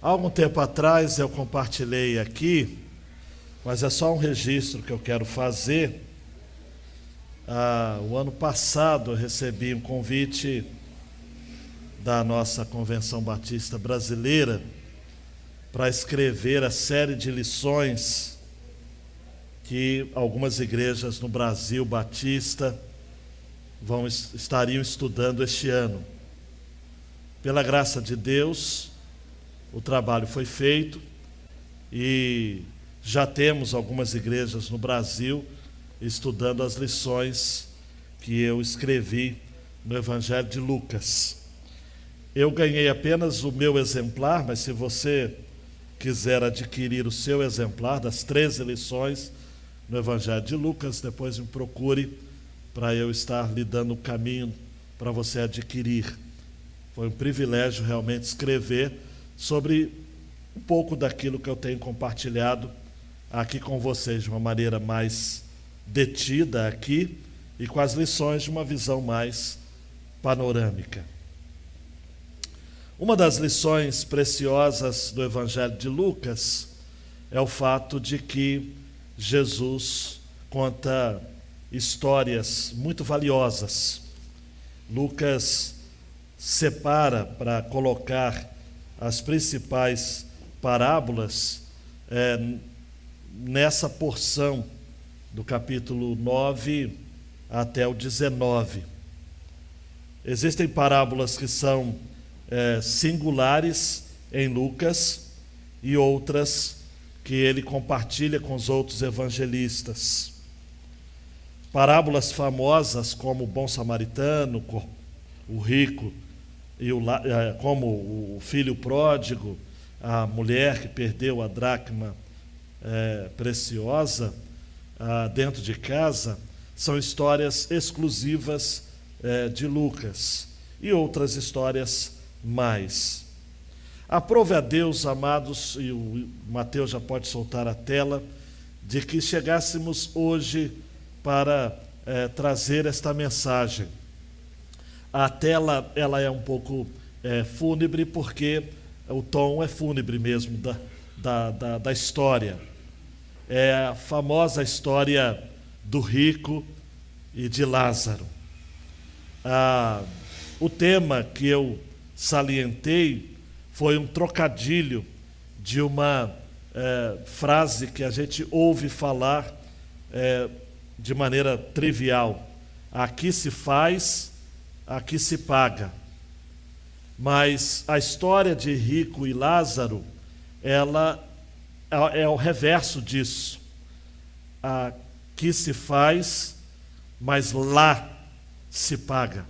Há algum tempo atrás eu compartilhei aqui, mas é só um registro que eu quero fazer. O ano passado eu recebi um convite da nossa Convenção Batista Brasileira para escrever a série de lições que algumas igrejas no Brasil Batista estariam estudando este ano. Pela graça de Deus, o trabalho foi feito e já temos algumas igrejas no Brasil estudando as lições que eu escrevi no Evangelho de Lucas. Eu ganhei apenas o meu exemplar, mas se você quiser adquirir o seu exemplar das 13 lições no Evangelho de Lucas, depois me procure para eu estar lhe dando o caminho para você adquirir. Foi um privilégio realmente escrever sobre um pouco daquilo que eu tenho compartilhado aqui com vocês, de uma maneira mais detida aqui e com as lições de uma visão mais panorâmica. Uma das lições preciosas do Evangelho de Lucas é o fato de que Jesus conta histórias muito valiosas. Lucas separa para colocar as principais parábolas nessa porção do capítulo 9 até o 19. Existem parábolas que são singulares em Lucas e outras que ele compartilha com os outros evangelistas. Parábolas famosas como o bom samaritano, o rico, como o filho pródigo, a mulher que perdeu a dracma preciosa dentro de casa, são histórias exclusivas de Lucas e outras histórias mais. Aprove a Deus, amados, e o Mateus já pode soltar a tela, de que chegássemos hoje para trazer esta mensagem. A tela ela é um pouco fúnebre, porque o tom é fúnebre mesmo da história. É a famosa história do rico e de Lázaro. O tema que eu salientei foi um trocadilho de uma frase que a gente ouve falar de maneira trivial: aqui se faz, aqui se paga. Mas a história de rico e Lázaro, ela é o reverso disso. Aqui se faz, mas lá se paga.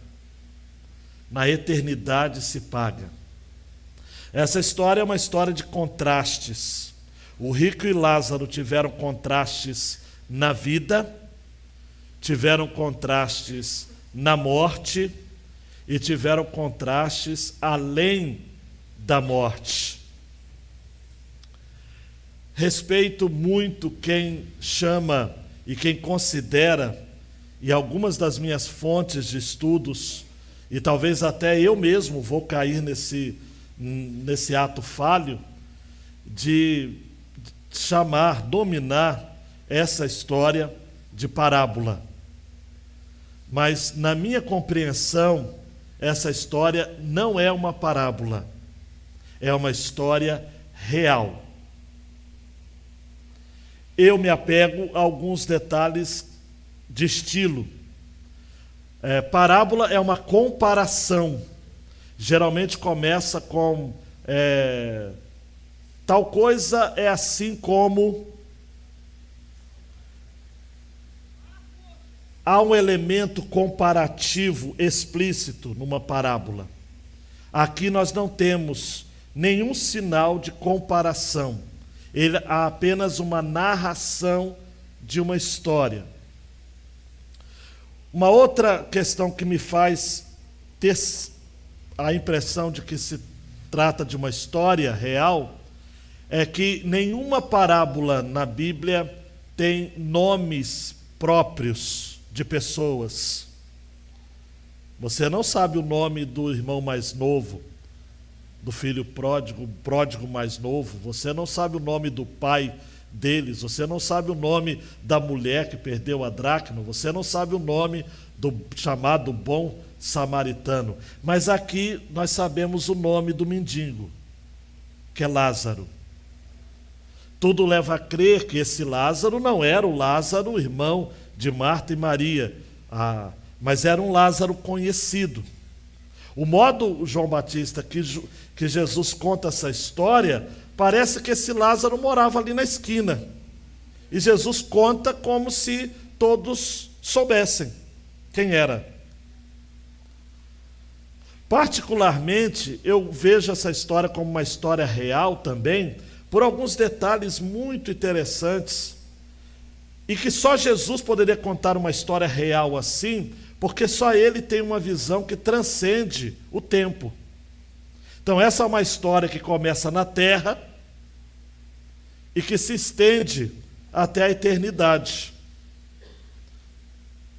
Na eternidade se paga. Essa história é uma história de contrastes. O rico e Lázaro tiveram contrastes na vida, tiveram contrastes na morte e tiveram contrastes além da morte. Respeito muito quem chama e quem considera, e algumas das minhas fontes de estudos, e talvez até eu mesmo vou cair nesse ato falho, de dominar essa história de parábola. Mas, na minha compreensão, essa história não é uma parábola, é uma história real. Eu me apego a alguns detalhes de estilo. Parábola é uma comparação. Geralmente começa com tal coisa é assim como. Há um elemento comparativo explícito numa parábola. Aqui nós não temos nenhum sinal de comparação. Há apenas uma narração de uma história. Uma outra questão que me faz ter a impressão de que se trata de uma história real é que nenhuma parábola na Bíblia tem nomes próprios de pessoas. Você não sabe o nome do irmão mais novo, do filho pródigo, pródigo mais novo, você não sabe o nome do pai deles, você não sabe o nome da mulher que perdeu a dracma, você não sabe o nome do chamado bom samaritano. Mas aqui nós sabemos o nome do mendigo, que é Lázaro. Tudo leva a crer que esse Lázaro não era o Lázaro, irmão de Marta e Maria, mas era um Lázaro conhecido. O modo, João Batista, que Jesus conta essa história, parece que esse Lázaro morava ali na esquina. E Jesus conta como se todos soubessem quem era. Particularmente, eu vejo essa história como uma história real também, por alguns detalhes muito interessantes, e que só Jesus poderia contar uma história real assim, porque só ele tem uma visão que transcende o tempo. Então essa é uma história que começa na terra e que se estende até a eternidade,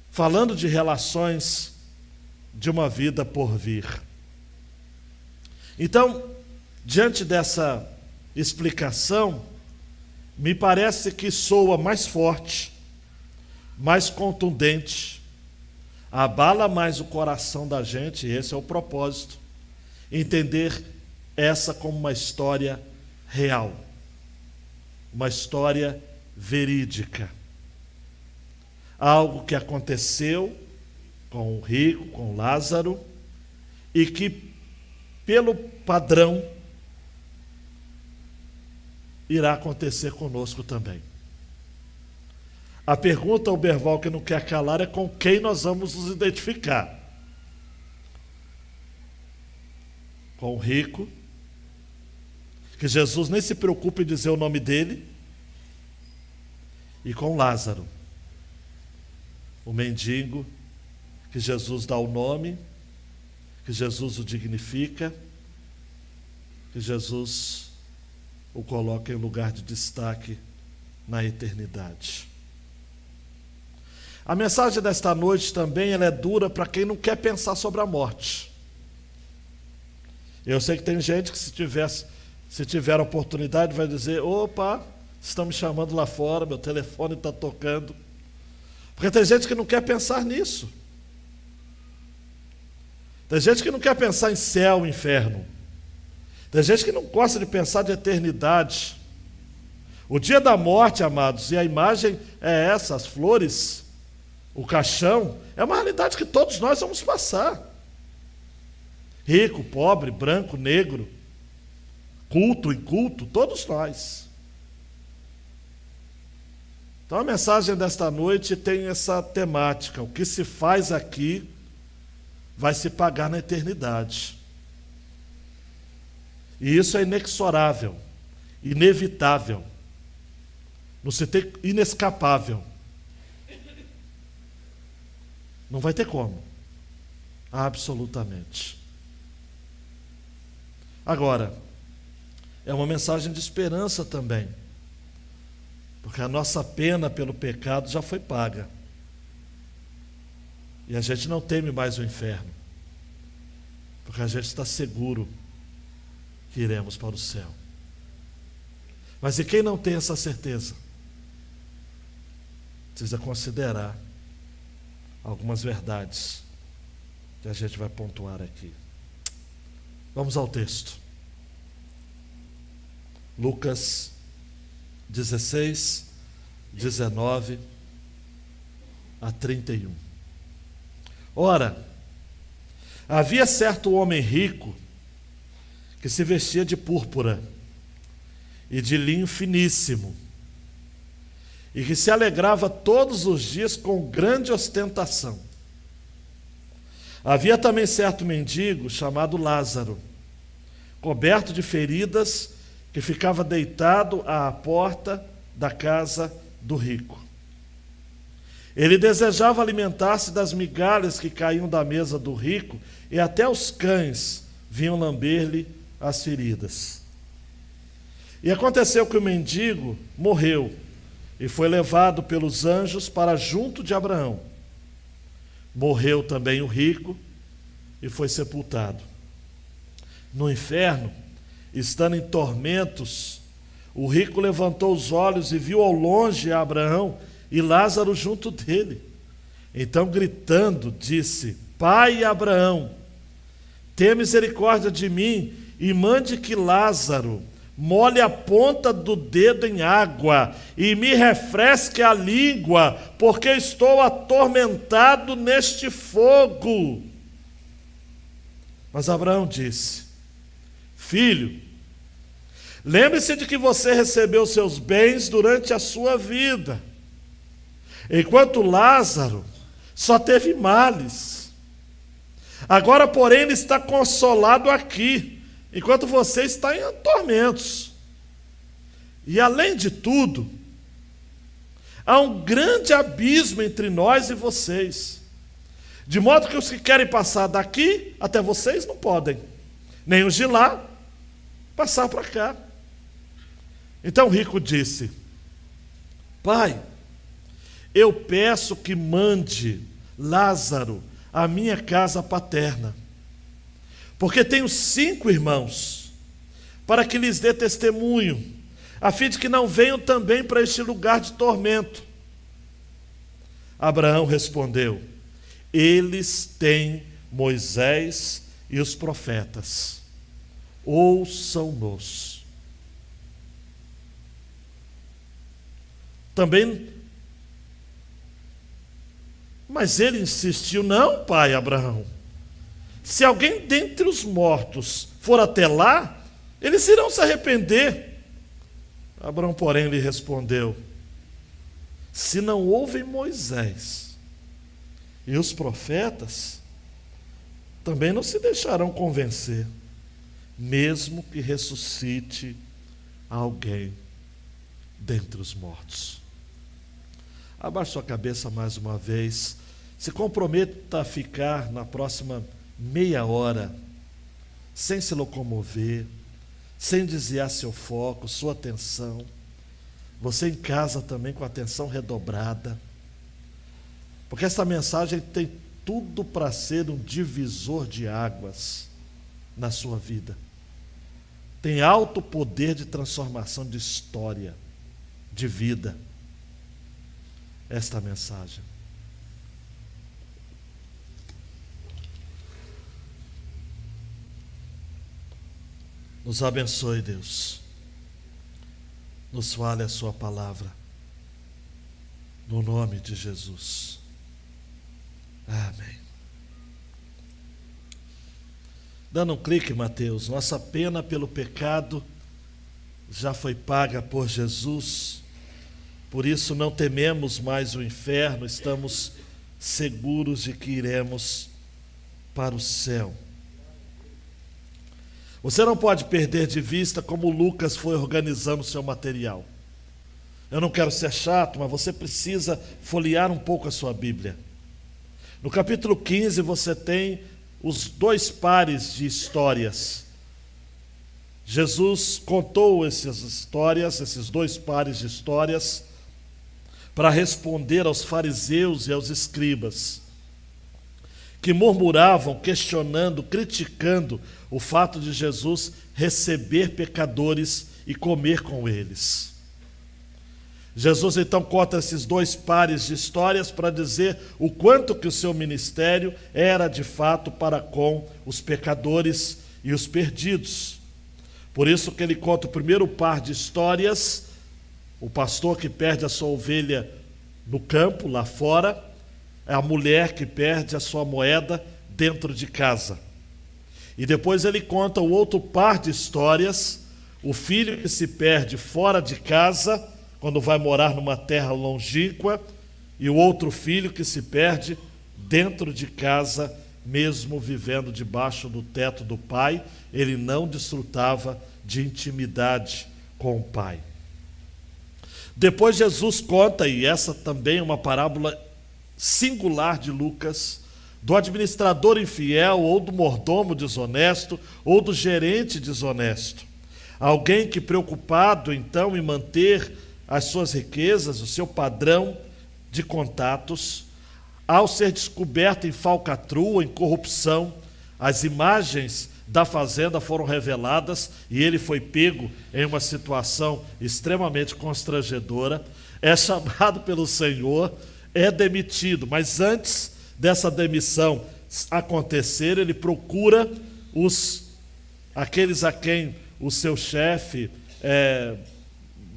falando de relações de uma vida por vir. Então, diante dessa explicação, me parece que soa mais forte, mais contundente, abala mais o coração da gente, e esse é o propósito, entender essa como uma história real, uma história verídica, algo que aconteceu com o rico, com Lázaro, e que, pelo padrão, irá acontecer conosco também. A pergunta, o Berval, que não quer calar, é com quem nós vamos nos identificar. Com o rico, que Jesus nem se preocupa em dizer o nome dele, e com Lázaro, o mendigo, que Jesus dá o nome, que Jesus o dignifica, que Jesus o coloca em lugar de destaque na eternidade. A mensagem desta noite também ela é dura para quem não quer pensar sobre a morte. Eu sei que tem gente que se tiver a oportunidade vai dizer: opa, estão me chamando lá fora, meu telefone está tocando. Porque tem gente que não quer pensar nisso. Tem gente que não quer pensar em céu e inferno. Tem gente que não gosta de pensar de eternidade. O dia da morte, amados, e a imagem é essa, as flores, o caixão, é uma realidade que todos nós vamos passar. Rico, pobre, branco, negro, culto, inculto, todos nós. Então a mensagem desta noite tem essa temática: o que se faz aqui vai se pagar na eternidade. E isso é inexorável, inevitável, não se tem inescapável. Não vai ter como. Absolutamente. Agora, é uma mensagem de esperança também, porque a nossa pena pelo pecado já foi paga. E a gente não teme mais o inferno, porque a gente está seguro que iremos para o céu. Mas e quem não tem essa certeza? Precisa considerar algumas verdades que a gente vai pontuar aqui. Vamos ao texto. Lucas 16, 19 a 31. Ora, havia certo homem rico que se vestia de púrpura e de linho finíssimo, e que se alegrava todos os dias com grande ostentação. Havia também certo mendigo chamado Lázaro, coberto de feridas, que ficava deitado à porta da casa do rico. Ele desejava alimentar-se das migalhas que caíam da mesa do rico, e até os cães vinham lamber-lhe as feridas. E aconteceu que o mendigo morreu e foi levado pelos anjos para junto de Abraão. Morreu também o rico e foi sepultado. No inferno, estando em tormentos, o rico levantou os olhos e viu ao longe Abraão e Lázaro junto dele. Então, gritando, disse: Pai Abraão, tenha misericórdia de mim e mande que Lázaro molhe a ponta do dedo em água e me refresque a língua, porque estou atormentado neste fogo. Mas Abraão disse: Filho, lembre-se de que você recebeu seus bens durante a sua vida, enquanto Lázaro só teve males. Agora, porém, ele está consolado aqui, enquanto você está em tormentos. E além de tudo, há um grande abismo entre nós e vocês, de modo que os que querem passar daqui até vocês não podem, nem os de lá passar para cá. Então o rico disse: Pai, eu peço que mande Lázaro à minha casa paterna, porque tenho 5 irmãos, para que lhes dê testemunho, a fim de que não venham também para este lugar de tormento. Abraão respondeu: Eles têm Moisés e os profetas, ouçam-nos. Também, mas ele insistiu: Não, pai Abraão, se alguém dentre os mortos for até lá, eles irão se arrepender. Abraão, porém, lhe respondeu: Se não ouvem Moisés e os profetas, também não se deixarão convencer, mesmo que ressuscite alguém dentre os mortos. Abaixe sua cabeça mais uma vez. Se comprometa a ficar na próxima meia hora, sem se locomover, sem desviar seu foco, sua atenção. Você em casa também com a atenção redobrada. Porque essa mensagem tem tudo para ser um divisor de águas na sua vida. Tem alto poder de transformação de história, de vida. Esta mensagem. Nos abençoe, Deus. Nos fale a sua palavra. No nome de Jesus. Amém. Dando um clique, Mateus. Nossa pena pelo pecado já foi paga por Jesus. Por isso não tememos mais o inferno. Estamos seguros de que iremos para o céu. Você não pode perder de vista como Lucas foi organizando o seu material. Eu não quero ser chato, mas você precisa folhear um pouco a sua Bíblia. No capítulo 15 você tem os 2 pares de histórias. Jesus contou essas histórias, esses 2 pares de histórias, para responder aos fariseus e aos escribas, que murmuravam, questionando, criticando o fato de Jesus receber pecadores e comer com eles. Jesus então conta esses 2 pares de histórias para dizer o quanto que o seu ministério era de fato para com os pecadores e os perdidos. Por isso que ele conta o primeiro par de histórias, o pastor que perde a sua ovelha no campo, lá fora, é a mulher que perde a sua moeda dentro de casa. E depois ele conta o outro par de histórias, o filho que se perde fora de casa, quando vai morar numa terra longínqua, e o outro filho que se perde dentro de casa, mesmo vivendo debaixo do teto do pai, ele não desfrutava de intimidade com o pai. Depois Jesus conta, e essa também é uma parábola singular de Lucas, do administrador infiel, ou do mordomo desonesto, ou do gerente desonesto. Alguém que, preocupado então em manter as suas riquezas, o seu padrão de contatos, ao ser descoberto em falcatrua, em corrupção, as imagens da fazenda foram reveladas e ele foi pego em uma situação extremamente constrangedora, é chamado pelo Senhor, é demitido, mas antes dessa demissão acontecer, ele procura aqueles a quem o seu chefe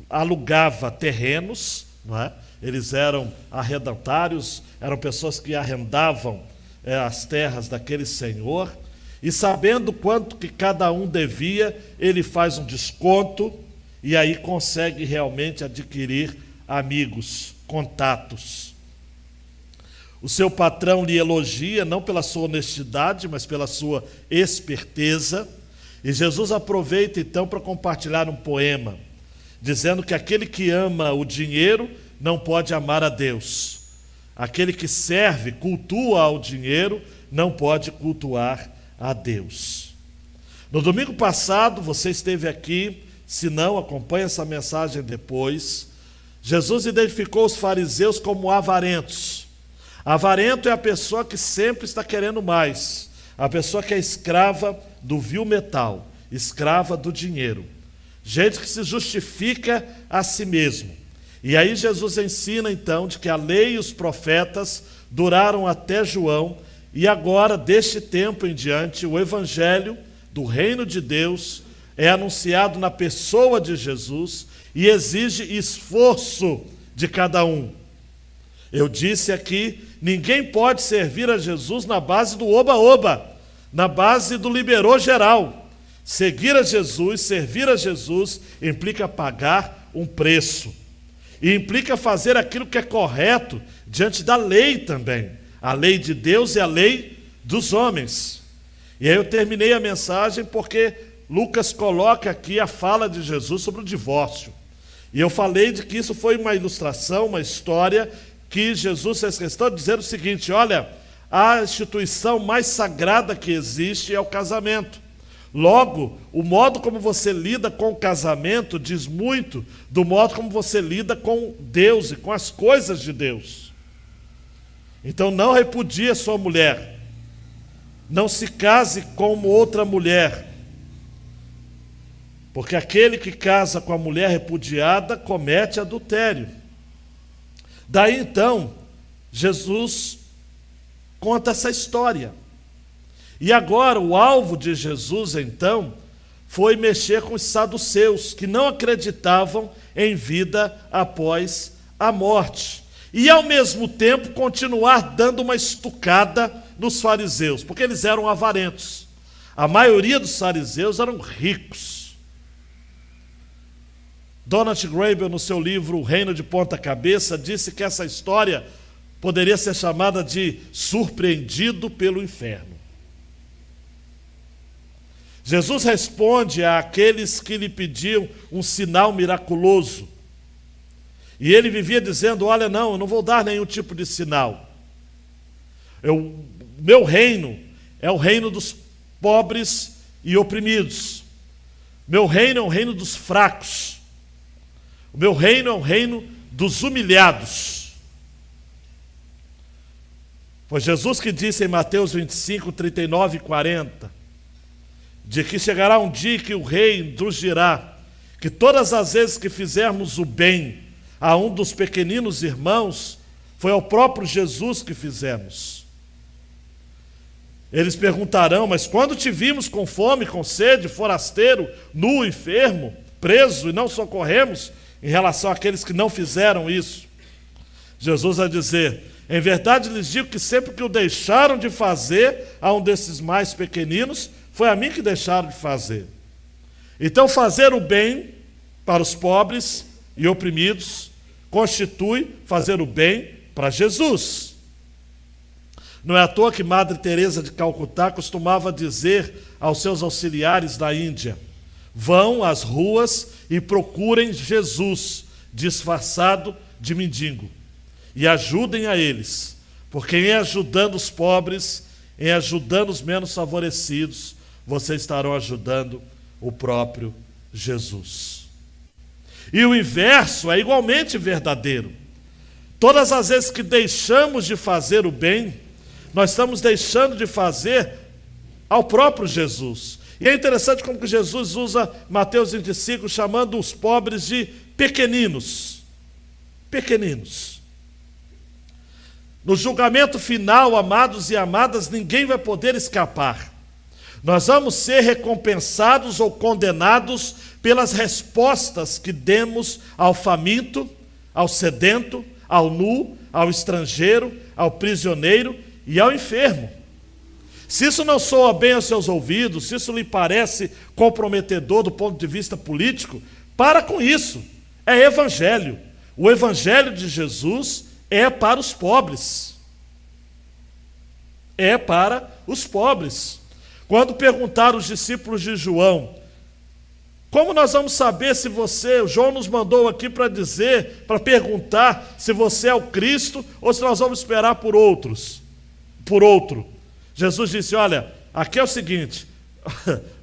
alugava terrenos, não é? Eles eram arrendatários, eram pessoas que arrendavam as terras daquele senhor, e sabendo quanto que cada um devia, ele faz um desconto e aí consegue realmente adquirir amigos, contatos. O seu patrão lhe elogia, não pela sua honestidade, mas pela sua esperteza, e Jesus aproveita então para compartilhar um poema, dizendo que aquele que ama o dinheiro não pode amar a Deus. Aquele que serve, cultua ao dinheiro, não pode cultuar a Deus. No domingo passado, você esteve aqui, se não, acompanhe essa mensagem depois. Jesus identificou os fariseus como avarentos. Avarento é a pessoa que sempre está querendo mais, a pessoa que é escrava do vil metal, escrava do dinheiro. Gente que se justifica a si mesmo. E aí Jesus ensina então de que a lei e os profetas duraram até João, e agora, deste tempo em diante, o evangelho do reino de Deus é anunciado na pessoa de Jesus e exige esforço de cada um. Eu disse aqui, ninguém pode servir a Jesus na base do oba-oba, na base do liberou geral. Seguir a Jesus, servir a Jesus, implica pagar um preço. E implica fazer aquilo que é correto diante da lei também. A lei de Deus e a lei dos homens. E aí eu terminei a mensagem porque Lucas coloca aqui a fala de Jesus sobre o divórcio. E eu falei de que isso foi uma ilustração, uma história, que Jesus fez questão de dizer o seguinte: olha, a instituição mais sagrada que existe é o casamento. Logo, o modo como você lida com o casamento diz muito do modo como você lida com Deus e com as coisas de Deus. Então não repudie a sua mulher, não se case com outra mulher, porque aquele que casa com a mulher repudiada comete adultério. Daí então, Jesus conta essa história. E agora o alvo de Jesus então foi mexer com os saduceus, que não acreditavam em vida após a morte. E ao mesmo tempo continuar dando uma estucada nos fariseus, porque eles eram avarentos. A maioria dos fariseus eram ricos. Donald Grable, no seu livro O Reino de Ponta Cabeça, disse que essa história poderia ser chamada de surpreendido pelo inferno. Jesus responde àqueles que lhe pediam um sinal miraculoso. E ele vivia dizendo: olha, não, eu não vou dar nenhum tipo de sinal. Meu reino é o reino dos pobres e oprimidos. Meu reino é o reino dos fracos. O meu reino é o reino dos humilhados. Foi Jesus que disse em Mateus 25, 39 e 40, de que chegará um dia que o rei nos dirá que todas as vezes que fizermos o bem a um dos pequeninos irmãos, foi ao próprio Jesus que fizemos. Eles perguntarão: mas quando te vimos com fome, com sede, forasteiro, nu, enfermo, preso, e não socorremos em relação àqueles que não fizeram isso? Jesus vai dizer: em verdade lhes digo que sempre que o deixaram de fazer a um desses mais pequeninos, foi a mim que deixaram de fazer. Então fazer o bem para os pobres e oprimidos constitui fazer o bem para Jesus. Não é à toa que Madre Teresa de Calcutá costumava dizer aos seus auxiliares da Índia: vão às ruas e procurem Jesus disfarçado de mendigo e ajudem a eles, porque em ajudando os pobres, em ajudando os menos favorecidos, vocês estarão ajudando o próprio Jesus. E o inverso é igualmente verdadeiro. Todas as vezes que deixamos de fazer o bem, nós estamos deixando de fazer ao próprio Jesus. E é interessante como que Jesus usa Mateus 25, chamando os pobres de pequeninos. Pequeninos. No julgamento final, amados e amadas, ninguém vai poder escapar. Nós vamos ser recompensados ou condenados pelas respostas que demos ao faminto, ao sedento, ao nu, ao estrangeiro, ao prisioneiro e ao enfermo. Se isso não soa bem aos seus ouvidos, se isso lhe parece comprometedor do ponto de vista político, para com isso. É evangelho. O evangelho de Jesus é para os pobres. É para os pobres. Quando perguntaram os discípulos de João, como nós vamos saber se você, João nos mandou aqui para dizer, para perguntar se você é o Cristo ou se nós vamos esperar por outro. Jesus disse, olha, aqui é o seguinte,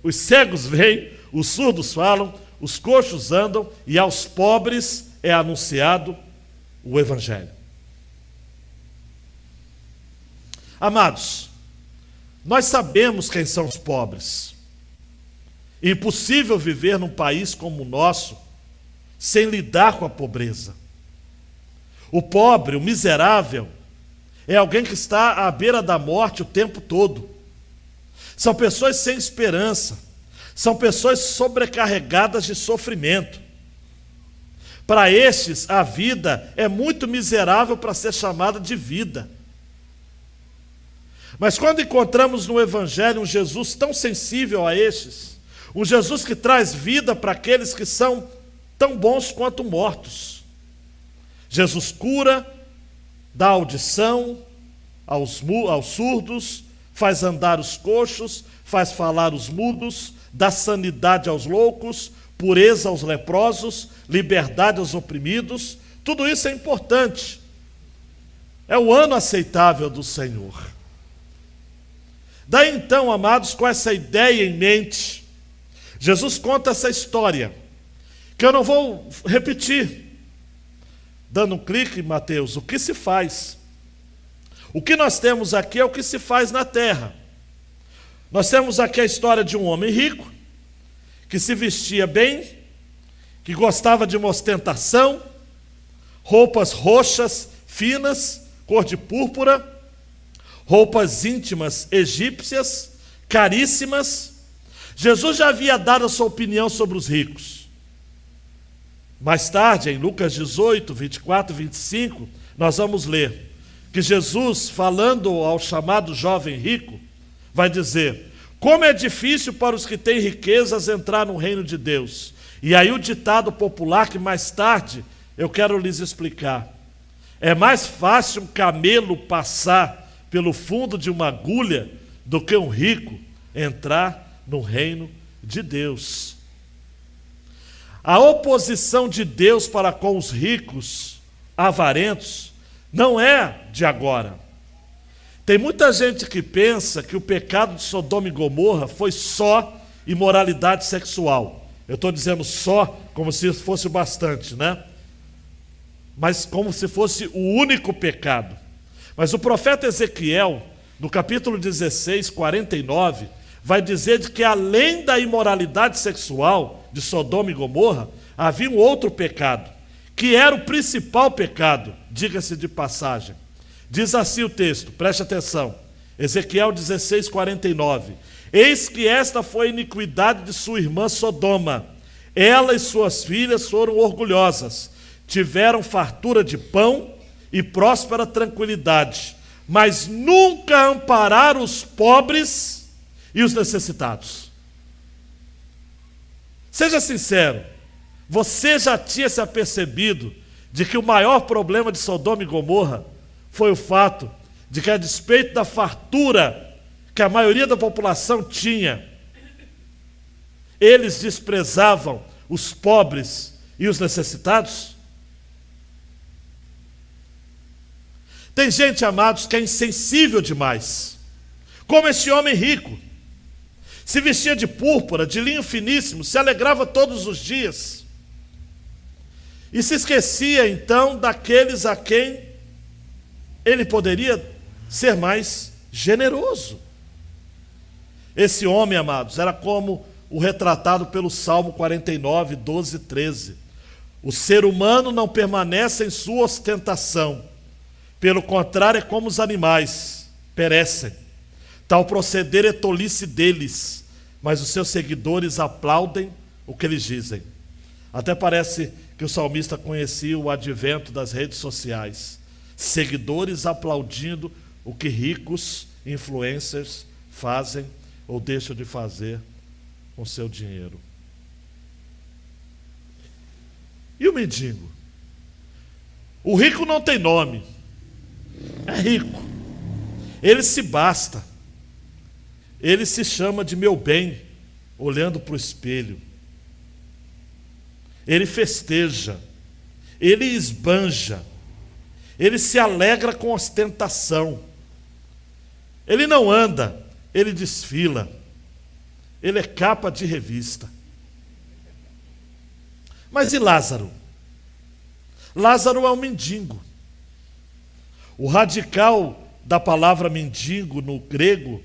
os cegos vêm, os surdos falam, os coxos andam e aos pobres é anunciado o Evangelho. Amados, nós sabemos quem são os pobres. É impossível viver num país como o nosso sem lidar com a pobreza. O pobre, o miserável, é alguém que está à beira da morte o tempo todo. São pessoas sem esperança. São pessoas sobrecarregadas de sofrimento. Para estes, a vida é muito miserável para ser chamada de vida. Mas quando encontramos no Evangelho um Jesus tão sensível a estes, um Jesus que traz vida para aqueles que são tão bons quanto mortos. Jesus cura, dá audição aos surdos, faz andar os coxos, faz falar os mudos, dá sanidade aos loucos, pureza aos leprosos, liberdade aos oprimidos. Tudo isso é importante. É o ano aceitável do Senhor. Daí então, amados, com essa ideia em mente, Jesus conta essa história, que eu não vou repetir. Dando um clique, Mateus, o que se faz? O que nós temos aqui é o que se faz na terra. Nós temos aqui a história de um homem rico, que se vestia bem, que gostava de uma ostentação, roupas roxas, finas, cor de púrpura, roupas íntimas egípcias, caríssimas. Jesus já havia dado a sua opinião sobre os ricos. Mais tarde, em Lucas 18, 24 e 25, nós vamos ler que Jesus, falando ao chamado jovem rico, vai dizer, como é difícil para os que têm riquezas entrar no reino de Deus. E aí o ditado popular que mais tarde eu quero lhes explicar. É mais fácil um camelo passar pelo fundo de uma agulha do que um rico entrar no reino de Deus. A oposição de Deus para com os ricos avarentos não é de agora. Tem muita gente que pensa que o pecado de Sodoma e Gomorra foi só imoralidade sexual. Eu estou dizendo só como se fosse bastante, né? Mas como se fosse o único pecado. Mas o profeta Ezequiel, no capítulo 16, 49, vai dizer de que além da imoralidade sexual de Sodoma e Gomorra, havia um outro pecado, que era o principal pecado, diga-se de passagem. Diz assim o texto, preste atenção, Ezequiel 16, 49. Eis que esta foi a iniquidade de sua irmã Sodoma. Ela e suas filhas foram orgulhosas, tiveram fartura de pão e próspera tranquilidade, mas nunca ampararam os pobres e os necessitados. Seja sincero, você já tinha se apercebido de que o maior problema de Sodoma e Gomorra foi o fato de que, a despeito da fartura que a maioria da população tinha, eles desprezavam os pobres e os necessitados? Tem gente, amados, que é insensível demais, como esse homem rico. Se vestia de púrpura, de linho finíssimo, se alegrava todos os dias. E se esquecia, então, daqueles a quem ele poderia ser mais generoso. Esse homem, amados, era como o retratado pelo Salmo 49, 12 e 13. O ser humano não permanece em sua ostentação. Pelo contrário, é como os animais, perecem. Tal proceder é tolice deles, mas os seus seguidores aplaudem o que eles dizem. Até parece que o salmista conhecia o advento das redes sociais. Seguidores aplaudindo o que ricos influencers fazem ou deixam de fazer com seu dinheiro. E o mendigo? O rico não tem nome. É rico. Ele se basta. Ele se chama de meu bem, olhando para o espelho. Ele festeja. Ele esbanja. Ele se alegra com ostentação. Ele não anda, ele desfila. Ele é capa de revista. Mas e Lázaro? Lázaro é um mendigo. O radical da palavra mendigo no grego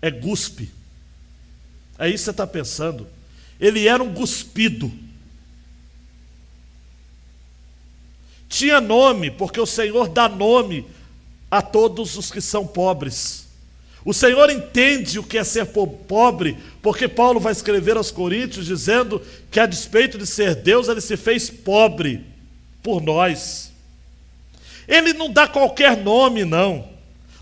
é guspe. É isso que você está pensando. Ele era um guspido. Tinha nome, porque o Senhor dá nome a todos os que são pobres. O Senhor entende o que é ser pobre, porque Paulo vai escrever aos Coríntios dizendo que, a despeito de ser Deus, ele se fez pobre por nós. Ele não dá qualquer nome, não.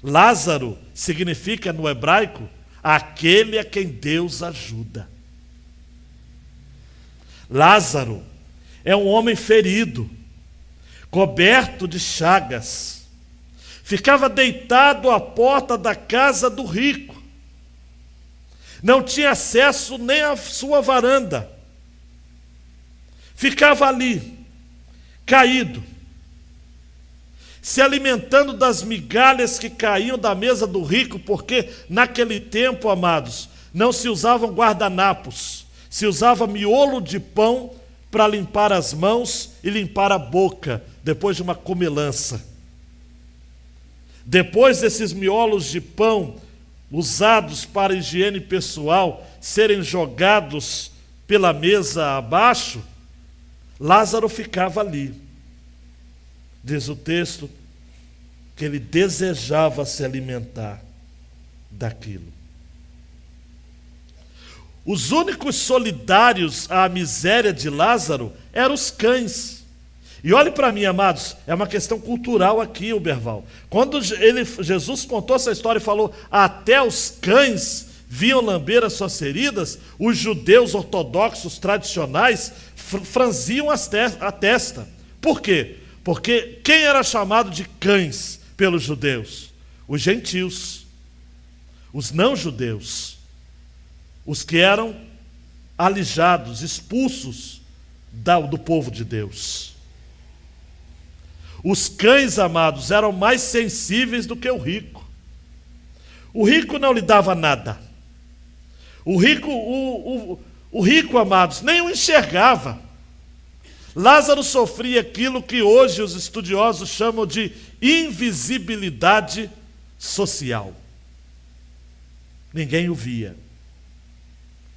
Lázaro significa, no hebraico, aquele a quem Deus ajuda. Lázaro é um homem ferido, coberto de chagas. Ficava deitado à porta da casa do rico. Não tinha acesso nem à sua varanda. Ficava ali, caído, se alimentando das migalhas que caíam da mesa do rico, porque naquele tempo, amados, não se usavam guardanapos, se usava miolo de pão para limpar as mãos e limpar a boca, depois de uma comilança. Depois desses miolos de pão, usados para higiene pessoal, serem jogados pela mesa abaixo, Lázaro ficava ali. Diz o texto que ele desejava se alimentar daquilo. Os únicos solidários à miséria de Lázaro eram os cães. E olhe para mim, amados, é uma questão cultural aqui, Uberval. Quando Jesus contou essa história e falou, até os cães vinham lamber as suas feridas, os judeus ortodoxos tradicionais franziam a testa. Por quê? Porque quem era chamado de cães pelos judeus? Os gentios, os não-judeus, os que eram alijados, expulsos do povo de Deus. Os cães, amados, eram mais sensíveis do que o rico. O rico não lhe dava nada. O rico, amados, nem o enxergava. Lázaro sofria aquilo que hoje os estudiosos chamam de invisibilidade social. Ninguém o via.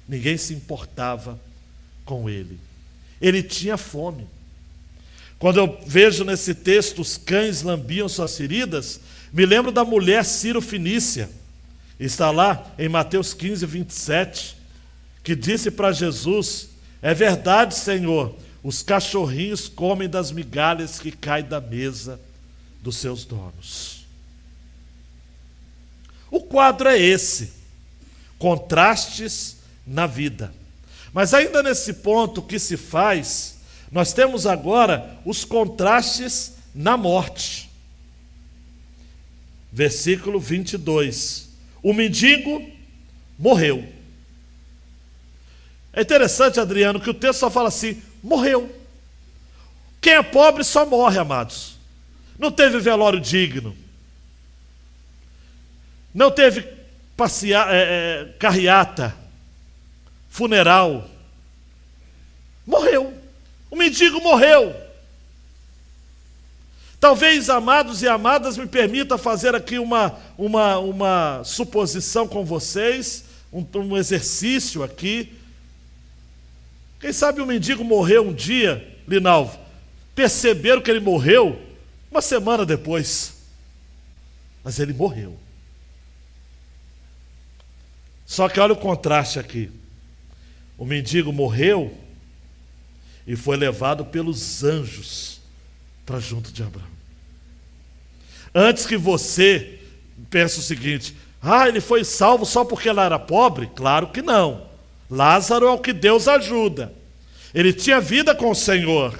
Ninguém se importava com ele. Ele tinha fome. Quando eu vejo nesse texto os cães lambiam suas feridas, me lembro da mulher Ciro-Fenícia. Está lá em Mateus 15, 27, que disse para Jesus, é verdade, Senhor, os cachorrinhos comem das migalhas que caem da mesa dos seus donos. O quadro é esse, contrastes na vida. Mas ainda nesse ponto que se faz, nós temos agora os contrastes na morte. Versículo 22. O mendigo morreu. É interessante, Adriano, que o texto só fala assim, morreu. Quem é pobre só morre, amados. Não teve velório digno. Não teve carreata, funeral. Morreu. O mendigo morreu. Talvez, amados e amadas, me permita fazer aqui uma suposição com vocês, um exercício aqui. Quem sabe um mendigo morreu um dia, Linalvo, perceberam que ele morreu uma semana depois, mas ele morreu. Só que olha o contraste aqui. O mendigo morreu e foi levado pelos anjos para junto de Abraão. Antes que você pense o seguinte: ele foi salvo só porque ele era pobre? Claro que não. Lázaro é o que Deus ajuda. Ele tinha vida com o Senhor.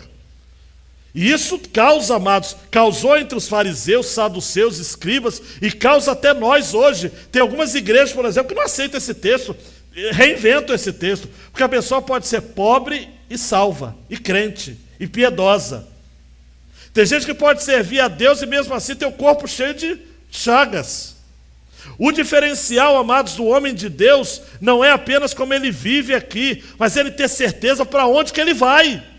E isso causa, amados, causou entre os fariseus, saduceus, escribas, e causa até nós hoje. Tem algumas igrejas, por exemplo, que não aceitam esse texto, reinventam esse texto, porque a pessoa pode ser pobre e salva, e crente, e piedosa. Tem gente que pode servir a Deus e mesmo assim ter o corpo cheio de chagas. O diferencial, amados, do homem de Deus não é apenas como ele vive aqui, mas ele ter certeza para onde que ele vai.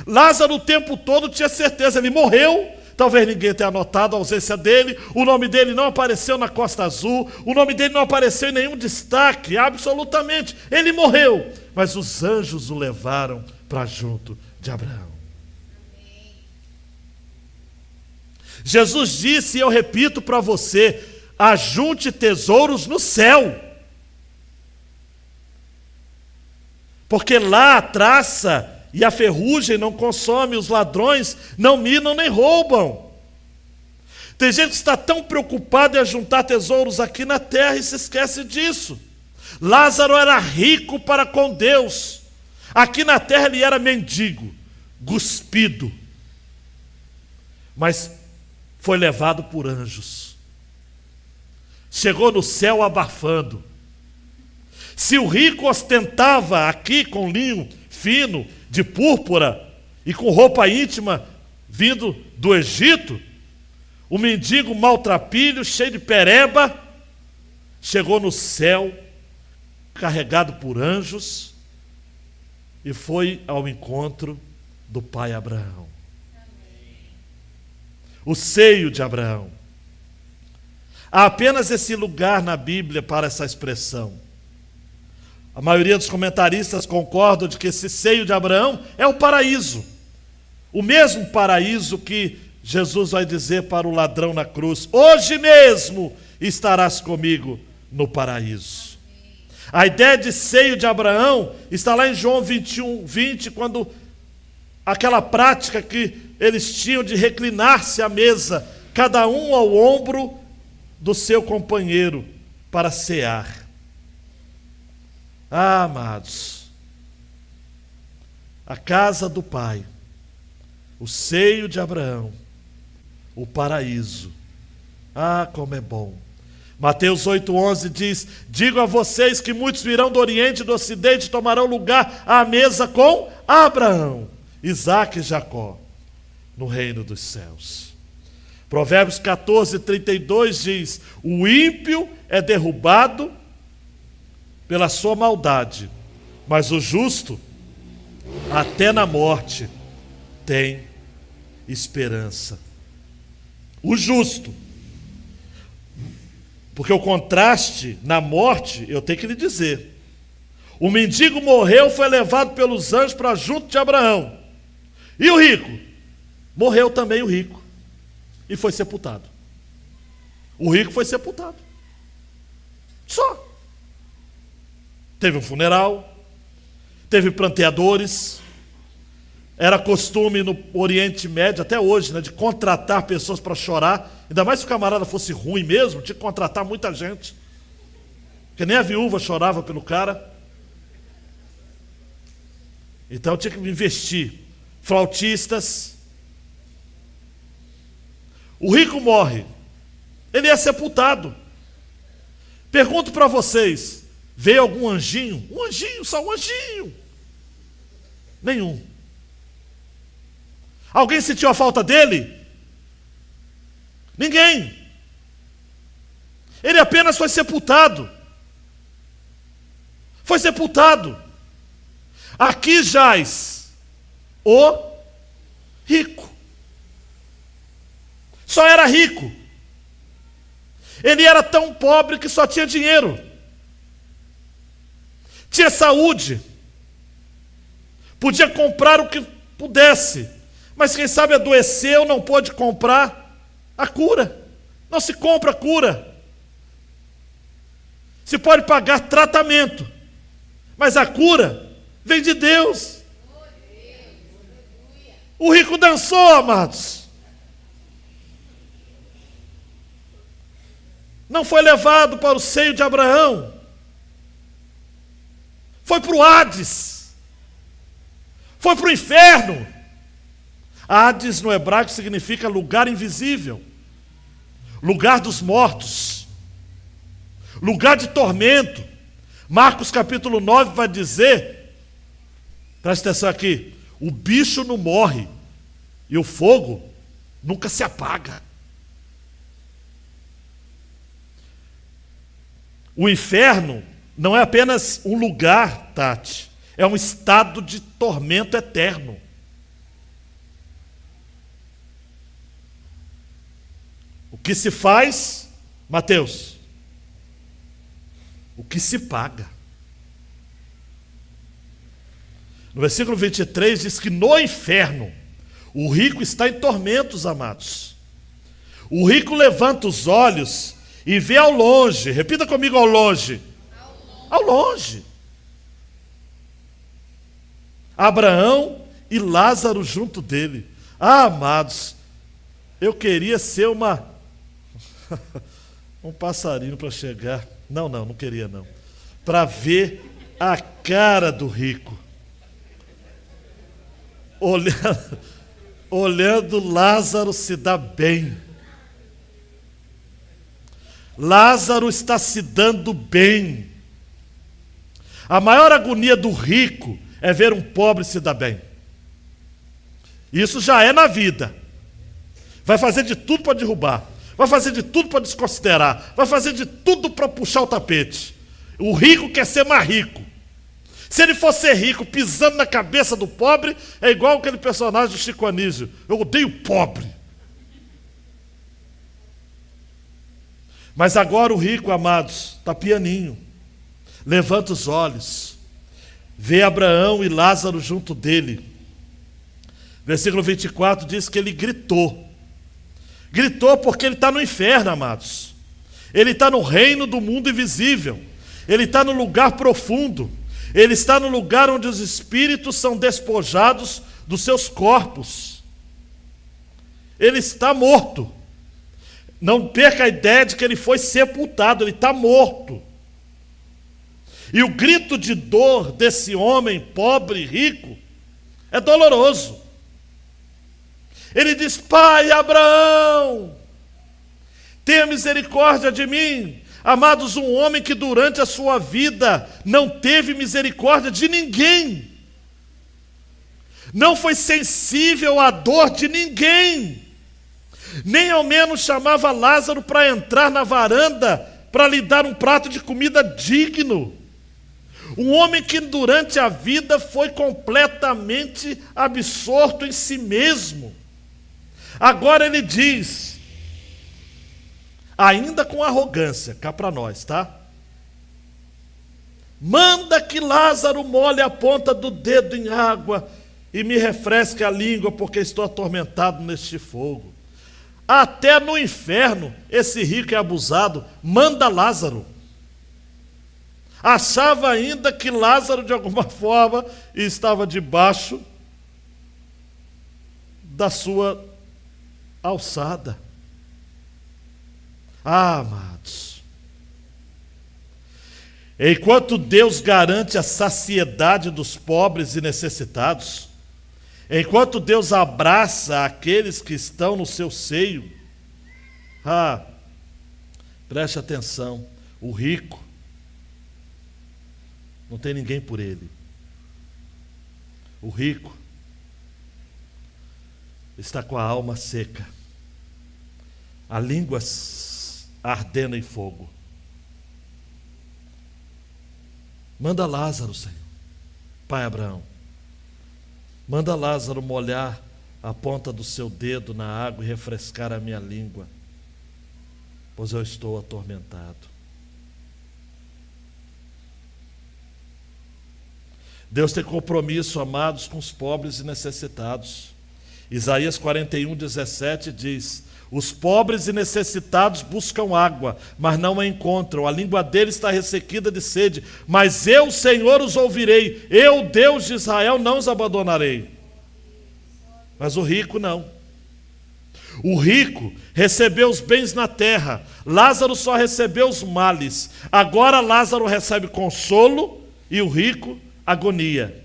Lázaro o tempo todo tinha certeza, ele morreu, talvez ninguém tenha notado a ausência dele, o nome dele não apareceu na Costa Azul, o nome dele não apareceu em nenhum destaque, absolutamente, ele morreu, mas os anjos o levaram para junto de Abraão. Jesus disse, e eu repito para você: ajunte tesouros no céu, porque lá a traça e a ferrugem não consome, os ladrões não minam nem roubam. Tem gente que está tão preocupada em juntar tesouros aqui na terra e se esquece disso. Lázaro era rico para com Deus. Aqui na terra ele era mendigo, cuspido, mas foi levado por anjos. Chegou no céu abafando. Se o rico ostentava aqui com linho fino, de púrpura e com roupa íntima vindo do Egito, o mendigo maltrapilho, cheio de pereba, chegou no céu carregado por anjos e foi ao encontro do pai Abraão. O seio de Abraão. Há apenas esse lugar na Bíblia para essa expressão. A maioria dos comentaristas concordam de que esse seio de Abraão é o paraíso. O mesmo paraíso que Jesus vai dizer para o ladrão na cruz: hoje mesmo estarás comigo no paraíso. A ideia de seio de Abraão está lá em João 21, 20, quando aquela prática que eles tinham de reclinar-se à mesa, cada um ao ombro do seu companheiro, para cear. Amados, a casa do Pai, o seio de Abraão, o paraíso. Como é bom. Mateus 8,11 diz: digo a vocês que muitos virão do Oriente e do Ocidente e tomarão lugar à mesa com Abraão, Isaque e Jacó, no reino dos céus. Provérbios 14:32 diz: o ímpio é derrubado pela sua maldade, mas o justo, até na morte, tem esperança. O justo. Porque o contraste na morte, eu tenho que lhe dizer: o mendigo morreu, foi levado pelos anjos para junto de Abraão. E o rico? Morreu também o rico e foi sepultado. O rico foi sepultado. Só. Teve um funeral, teve pranteadores. Era costume no Oriente Médio, até hoje, de contratar pessoas para chorar. Ainda mais se o camarada fosse ruim mesmo, tinha que contratar muita gente. Porque nem a viúva chorava pelo cara. Então tinha que investir. Flautistas. O rico morre. Ele é sepultado. Pergunto para vocês: veio algum anjinho? Um anjinho, só um anjinho. Nenhum. Alguém sentiu a falta dele? Ninguém. Ele apenas foi sepultado. Foi sepultado. Aqui jaz o rico. Só era rico. Ele era tão pobre que só tinha dinheiro. tinha saúde, podia comprar o que pudesse, mas quem sabe adoeceu, não pôde comprar a cura. Não se compra a cura. Se pode pagar tratamento, mas a cura vem de Deus. O rico dançou, amados. Não foi levado para o seio de Abraão. Foi para o Hades. Foi para o inferno. Hades no hebraico significa lugar invisível, lugar dos mortos, lugar de tormento. Marcos capítulo 9 vai dizer, presta atenção aqui, o bicho não morre e o fogo nunca se apaga. O inferno não é apenas um lugar, Tati, é um estado de tormento eterno. O que se faz, Mateus? O que se paga. No versículo 23 diz que no inferno o rico está em tormentos, amados. O rico levanta os olhos e vê ao longe. Repita comigo, ao longe. Ao longe. Abraão e Lázaro junto dele. Ah, amados, eu queria ser um passarinho para chegar. Não queria não. Para ver a cara do rico. Olhando Lázaro se dá bem. Lázaro está se dando bem. A maior agonia do rico é ver um pobre se dar bem. Isso já é na vida. Vai fazer de tudo para derrubar. Vai fazer de tudo para desconsiderar. Vai fazer de tudo para puxar o tapete. O rico quer ser mais rico. Se ele for ser rico pisando na cabeça do pobre, é igual aquele personagem do Chico Anísio. Eu odeio pobre. Mas agora o rico, amados, está pianinho. Levanta os olhos. Vê Abraão e Lázaro junto dele. Versículo 24 diz que ele gritou. Gritou porque ele está no inferno, amados. Ele está no reino do mundo invisível. Ele está no lugar profundo. Ele está no lugar onde os espíritos são despojados dos seus corpos. Ele está morto. Não perca a ideia de que ele foi sepultado, ele está morto. E o grito de dor desse homem pobre e rico é doloroso. Ele diz: Pai Abraão, tenha misericórdia de mim. Amados, um homem que durante a sua vida não teve misericórdia de ninguém, não foi sensível à dor de ninguém, nem ao menos chamava Lázaro para entrar na varanda para lhe dar um prato de comida digno. Um homem que durante a vida foi completamente absorto em si mesmo. Agora ele diz, ainda com arrogância, cá para nós, tá? Manda que Lázaro molhe a ponta do dedo em água e me refresque a língua, porque estou atormentado neste fogo. Até no inferno, esse rico é abusado, manda Lázaro. Achava ainda que Lázaro, de alguma forma, estava debaixo da sua alçada. Ah, amados, enquanto Deus garante a saciedade dos pobres e necessitados, enquanto Deus abraça aqueles que estão no seu seio, preste atenção, o rico não tem ninguém por ele. O rico está com a alma seca, a língua ardendo em fogo. Manda Lázaro, Senhor, Pai Abraão, manda Lázaro molhar a ponta do seu dedo na água e refrescar a minha língua, pois eu estou atormentado. Deus tem compromisso, amados, com os pobres e necessitados. Isaías 41:17 diz: os pobres e necessitados buscam água, mas não a encontram. A língua deles está ressequida de sede. Mas eu, Senhor, os ouvirei. Eu, Deus de Israel, não os abandonarei. Mas o rico não. O rico recebeu os bens na terra. Lázaro só recebeu os males. Agora Lázaro recebe consolo e o rico agonia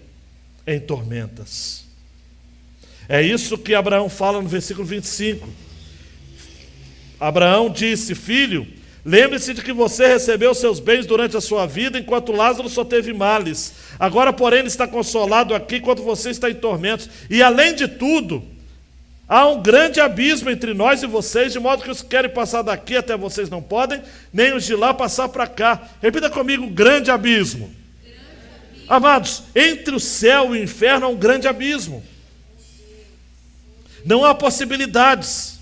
em tormentas. É isso que Abraão fala no versículo 25. Abraão disse: filho, lembre-se de que você recebeu seus bens durante a sua vida, enquanto Lázaro só teve males. Agora, porém, ele está consolado aqui, enquanto você está em tormentos. E, além de tudo, há um grande abismo entre nós e vocês, de modo que os que querem passar daqui até vocês não podem, nem os de lá passar para cá. Repita comigo: grande abismo. Amados, entre o céu e o inferno há um grande abismo. Não há possibilidades.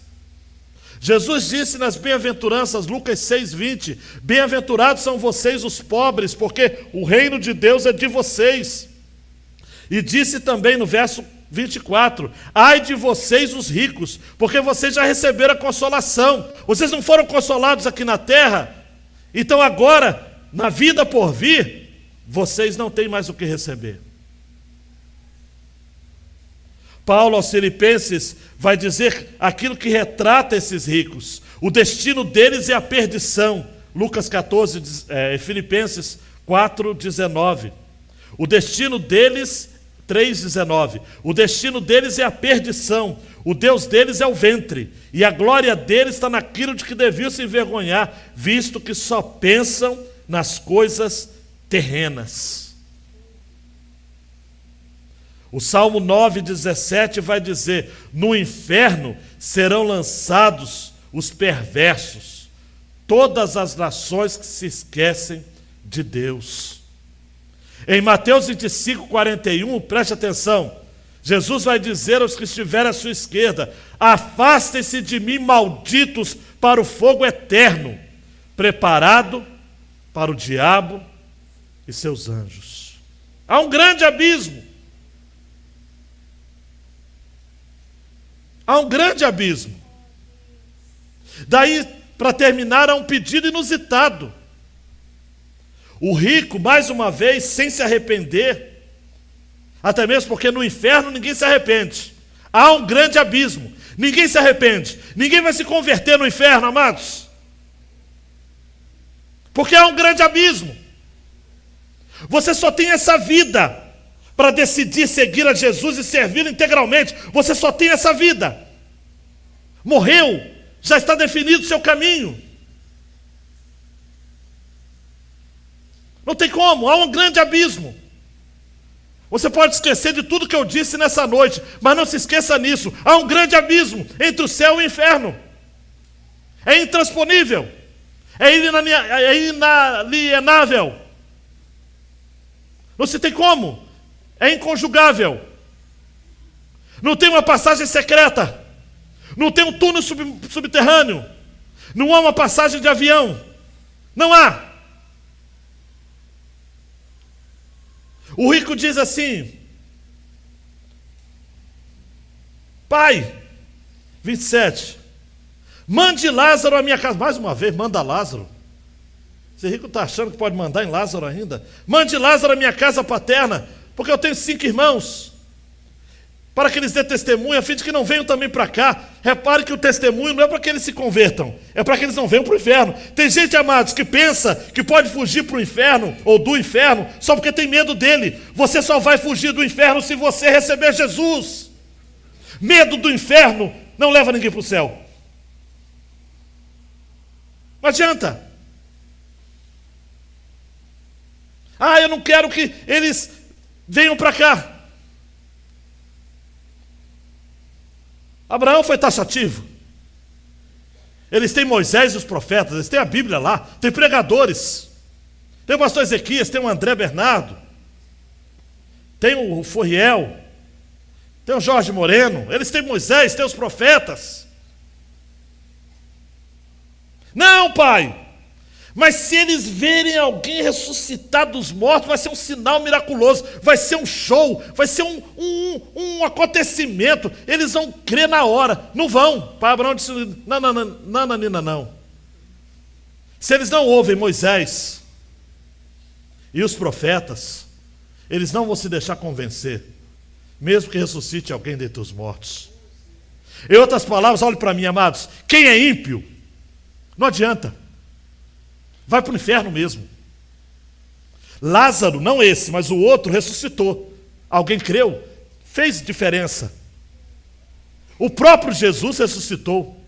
Jesus disse nas bem-aventuranças, Lucas 6:20, bem-aventurados são vocês os pobres, porque o reino de Deus é de vocês. E disse também no verso 24, ai de vocês os ricos, porque vocês já receberam a consolação. Vocês não foram consolados aqui na terra? Então agora, na vida por vir, vocês não têm mais o que receber. Paulo aos Filipenses vai dizer aquilo que retrata esses ricos. O destino deles é a perdição. Lucas 14, Filipenses 4:19. O destino deles, 3:19. O destino deles é a perdição. O Deus deles é o ventre. E a glória deles está naquilo de que deviam se envergonhar, visto que só pensam nas coisas terrenas. O Salmo 9:17 vai dizer: no inferno serão lançados os perversos, todas as nações que se esquecem de Deus. Em Mateus 25:41, preste atenção, Jesus vai dizer aos que estiverem à sua esquerda: afastem-se de mim, malditos, para o fogo eterno, preparado para o diabo e seus anjos. Há um grande abismo. Há um grande abismo. Daí, para terminar, há um pedido inusitado. O rico, mais uma vez, sem se arrepender, até mesmo porque no inferno ninguém se arrepende. Há um grande abismo. Ninguém se arrepende. Ninguém vai se converter no inferno, amados. Porque há um grande abismo. Você só tem essa vida para decidir seguir a Jesus e servi-lo integralmente. Você só tem essa vida. Morreu, já está definido o seu caminho. Não tem como, há um grande abismo. Você pode esquecer de tudo que eu disse nessa noite, mas não se esqueça nisso. Há um grande abismo entre o céu e o inferno. É intransponível. É inalienável. Não se tem como. É inconjugável. Não tem uma passagem secreta. Não tem um túnel subterrâneo. Não há uma passagem de avião. Não há. O rico diz assim: Pai, 27, mande Lázaro à minha casa. Mais uma vez, manda Lázaro. Esse rico está achando que pode mandar em Lázaro ainda. Mande Lázaro à minha casa paterna, porque eu tenho 5 irmãos, para que eles dêem testemunho, a fim de que não venham também para cá. Repare que o testemunho não é para que eles se convertam, é para que eles não venham para o inferno. Tem gente, amados, que pensa que pode fugir para o inferno, ou do inferno, só porque tem medo dele. Você só vai fugir do inferno se você receber Jesus. Medo do inferno não leva ninguém para o céu. Não adianta. Eu não quero que eles venham para cá. Abraão foi taxativo. Eles têm Moisés e os profetas, eles têm a Bíblia lá, tem pregadores. Tem o pastor Ezequias, tem o André Bernardo, tem o Foriel, tem o Jorge Moreno, eles têm Moisés, têm os profetas. Não, pai, Mas se eles verem alguém ressuscitar dos mortos, vai ser um sinal miraculoso, vai ser um show, vai ser um acontecimento. Eles vão crer na hora. Não vão. Pai Abraão disse: não. Se eles não ouvem Moisés e os profetas, eles não vão se deixar convencer, mesmo que ressuscite alguém dentre os mortos. Em outras palavras, olhe para mim, amados, quem é ímpio, não adianta. Vai para o inferno mesmo. Lázaro, não esse, mas o outro, ressuscitou. Alguém creu? Fez diferença. O próprio Jesus ressuscitou,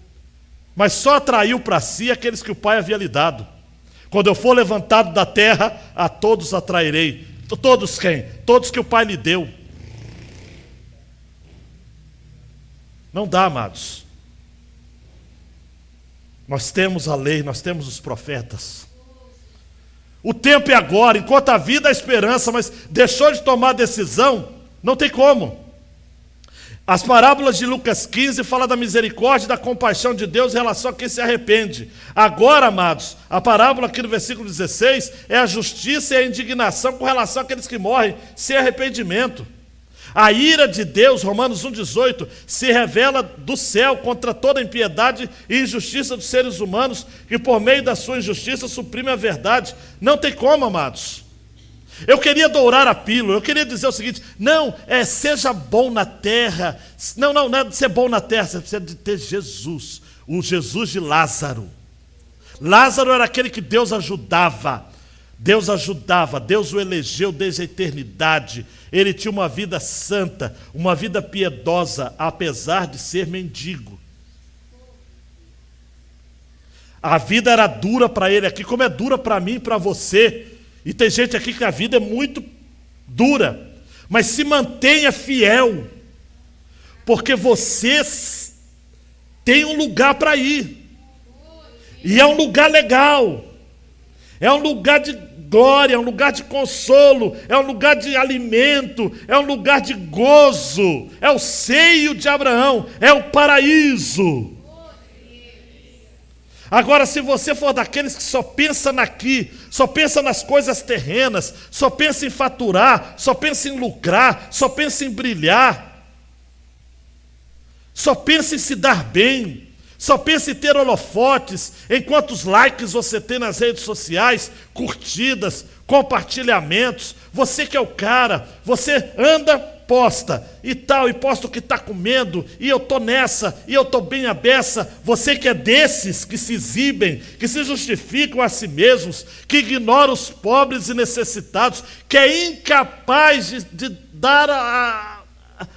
mas só atraiu para si aqueles que o Pai havia lhe dado. Quando eu for levantado da terra, a todos atrairei. Todos quem? Todos que o Pai lhe deu. Não dá, amados. Nós temos a lei, nós temos os profetas. O tempo é agora, enquanto a vida há esperança, mas deixou de tomar a decisão, não tem como. As parábolas de Lucas 15 falam da misericórdia e da compaixão de Deus em relação a quem se arrepende. Agora, amados, a parábola aqui no versículo 16 é a justiça e a indignação com relação àqueles que morrem sem arrependimento. A ira de Deus, Romanos 1,18, se revela do céu contra toda impiedade e injustiça dos seres humanos, que por meio da sua injustiça suprime a verdade. Não tem como, amados. Eu queria dourar a pílula, eu queria dizer o seguinte: não, seja bom na terra. Não é de ser bom na terra, você precisa de ter Jesus, o Jesus de Lázaro. Lázaro era aquele que Deus ajudava. Deus o elegeu desde a eternidade. Ele tinha uma vida santa, uma vida piedosa, apesar de ser mendigo. A vida era dura para ele aqui, como é dura para mim e para você. E tem gente aqui que a vida é muito dura, mas se mantenha fiel, porque você tem um lugar para ir, e é um lugar legal, é um lugar de glória, é um lugar de consolo, é um lugar de alimento, é um lugar de gozo, é o seio de Abraão, é o paraíso. Agora, se você for daqueles que só pensa naqui, só pensa nas coisas terrenas, só pensa em faturar, só pensa em lucrar, só pensa em brilhar, só pensa em se dar bem, só pensa em ter holofotes, em quantos likes você tem nas redes sociais, curtidas, compartilhamentos, você que é o cara, você anda, posta e tal, e posta o que está comendo, e eu estou nessa, e eu estou bem a beça. Você que é desses que se exibem, que se justificam a si mesmos, que ignora os pobres e necessitados, que é incapaz de dar a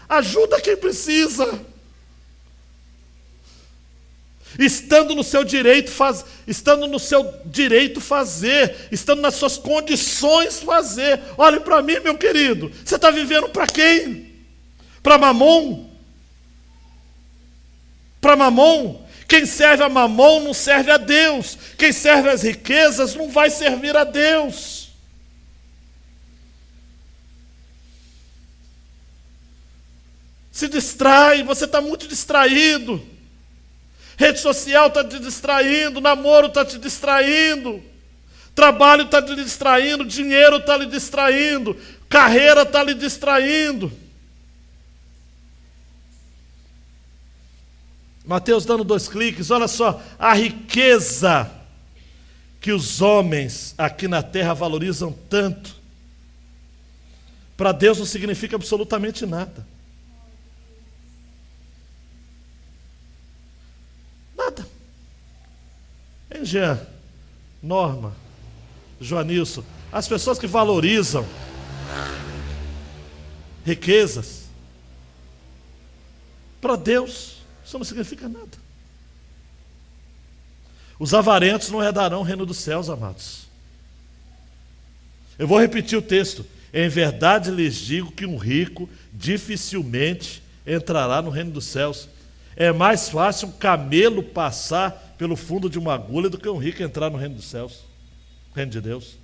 ajuda a quem precisa. Estando no seu direito fazer, estando nas suas condições fazer. Olhe para mim, meu querido, você está vivendo para quem? Para Mamon? Para Mamon? Quem serve a Mamon não serve a Deus. Quem serve as riquezas não vai servir a Deus. Se distrai, você está muito distraído. Rede social está te distraindo, namoro está te distraindo, trabalho está te distraindo, dinheiro está lhe distraindo, carreira está lhe distraindo. Mateus dando 2 cliques, olha só, a riqueza que os homens aqui na terra valorizam tanto, para Deus não significa absolutamente nada. Nada. Hein, Jean, Norma, Joanilson, as pessoas que valorizam riquezas, para Deus isso não significa nada. Os avarentos não herdarão o reino dos céus, amados. Eu vou repetir o texto. Em verdade lhes digo que um rico dificilmente entrará no reino dos céus. É mais fácil um camelo passar pelo fundo de uma agulha do que um rico entrar no reino dos céus, reino de Deus.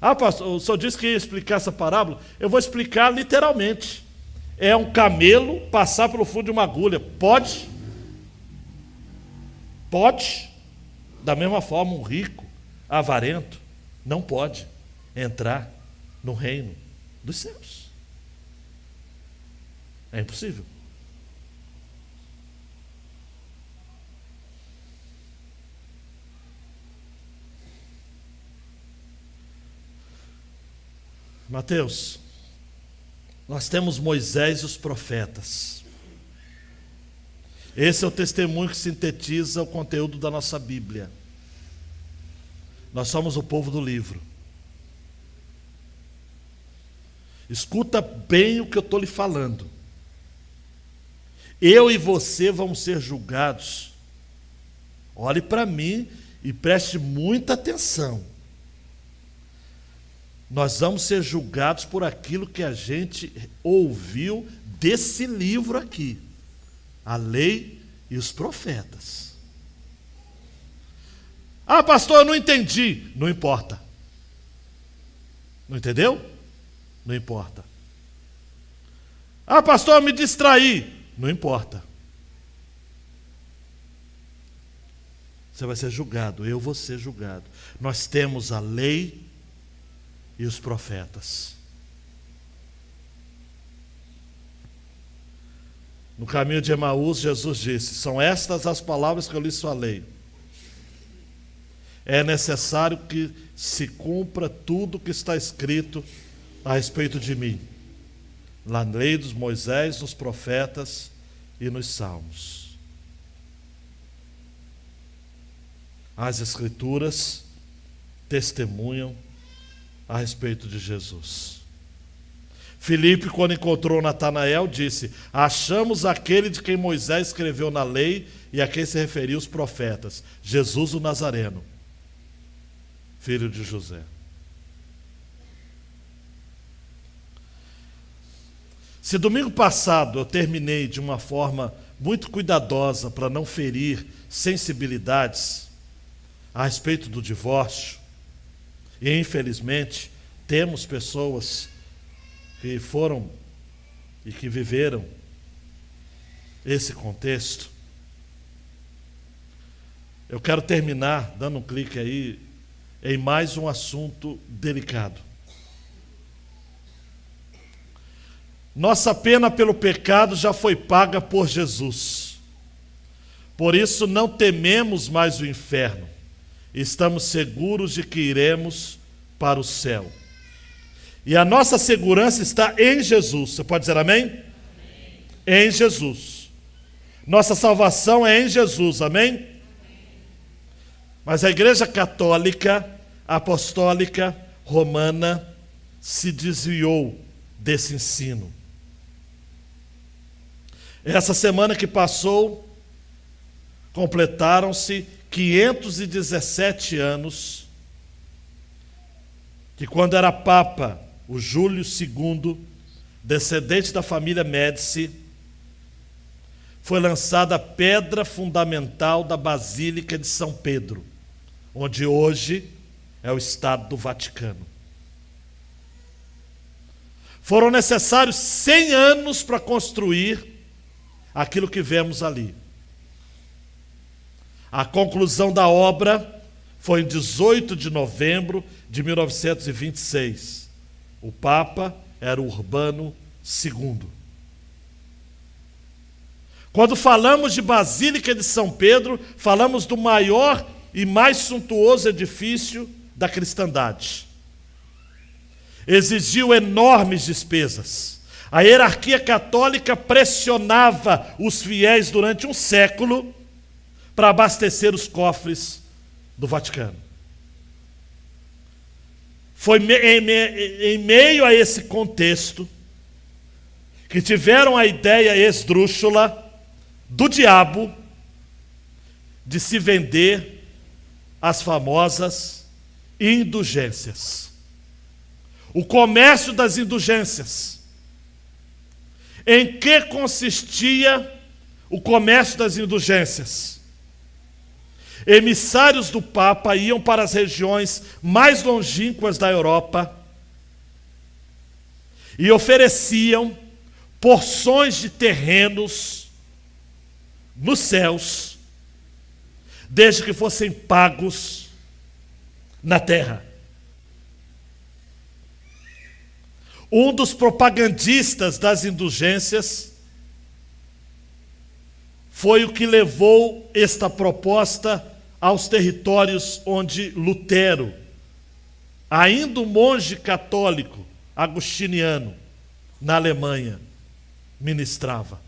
Ah, pastor, o senhor disse que ia explicar essa parábola. Eu vou explicar literalmente. É um camelo passar pelo fundo de uma agulha. Pode. Da mesma forma, um rico avarento não pode entrar no reino dos céus. É impossível. Mateus, nós temos Moisés e os profetas. Esse é o testemunho que sintetiza o conteúdo da nossa Bíblia. Nós somos o povo do livro. Escuta bem o que eu estou lhe falando. Eu e você vamos ser julgados. Olhe para mim e preste muita atenção. Nós vamos ser julgados por aquilo que a gente ouviu desse livro aqui. A lei e os profetas. Ah, pastor, eu não entendi. Não importa. Não entendeu? Não importa. Ah, pastor, eu me distraí. Não importa. Você vai ser julgado, eu vou ser julgado. Nós temos a lei e os profetas. No caminho de Emaús, Jesus disse: são estas as palavras que eu lhes falei. É necessário que se cumpra tudo o que está escrito a respeito de mim, na lei dos Moisés, nos profetas e nos salmos. As Escrituras testemunham a respeito de Jesus. Filipe, quando encontrou Natanael, disse: achamos aquele de quem Moisés escreveu na lei e a quem se referiu os profetas, Jesus o Nazareno, filho de José. Se domingo passado eu terminei de uma forma muito cuidadosa para não ferir sensibilidades a respeito do divórcio, e infelizmente temos pessoas que foram e que viveram esse contexto, eu quero terminar dando um clique aí em mais um assunto delicado. Nossa pena pelo pecado já foi paga por Jesus. Por isso não tememos mais o inferno. Estamos seguros de que iremos para o céu. E a nossa segurança está em Jesus. Você pode dizer amém? Amém. Em Jesus. Nossa salvação é em Jesus, amém? Amém. Mas a Igreja Católica, Apostólica, Romana se desviou desse ensino. Essa semana que passou, completaram-se 517 anos que, quando era Papa o Júlio II, descendente da família Médici, foi lançada a pedra fundamental da Basílica de São Pedro, onde hoje é o Estado do Vaticano. Foram necessários 100 anos para construir aquilo que vemos ali. A conclusão da obra foi em 18 de novembro de 1926. O Papa era Urbano II. Quando falamos de Basílica de São Pedro, falamos do maior e mais suntuoso edifício da cristandade. Exigiu enormes despesas. A hierarquia católica pressionava os fiéis durante um século para abastecer os cofres do Vaticano. Foi em meio a esse contexto que tiveram a ideia esdrúxula do diabo de se vender as famosas indulgências. O comércio das indulgências. Em que consistia o comércio das indulgências? Emissários do Papa iam para as regiões mais longínquas da Europa e ofereciam porções de terrenos nos céus, desde que fossem pagos na terra. Um dos propagandistas das indulgências foi o que levou esta proposta aos territórios onde Lutero, ainda um monge católico agostiniano, na Alemanha, ministrava.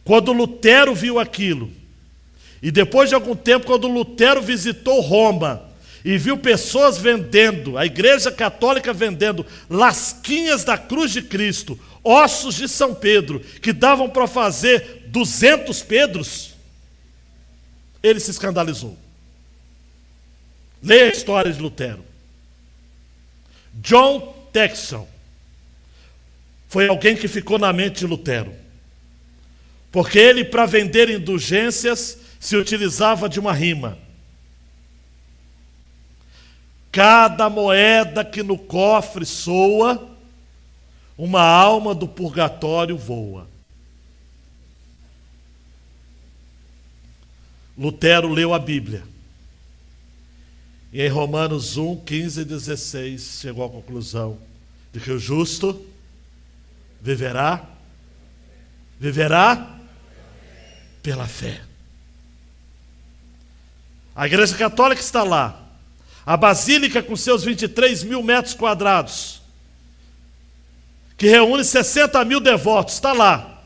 Quando Lutero viu aquilo, e depois de algum tempo, quando Lutero visitou Roma e viu pessoas vendendo, a Igreja Católica vendendo lasquinhas da cruz de Cristo, ossos de São Pedro, que davam para fazer 200 Pedros, ele se escandalizou. Leia a história de Lutero. John Texel foi alguém que ficou na mente de Lutero, porque ele, para vender indulgências, se utilizava de uma rima. Cada moeda que no cofre soa, uma alma do purgatório voa. Lutero leu a Bíblia. E em Romanos 1, 15 e 16, chegou à conclusão de que o justo viverá pela fé. A Igreja Católica está lá. A Basílica, com seus 23 mil metros quadrados, que reúne 60 mil devotos, está lá.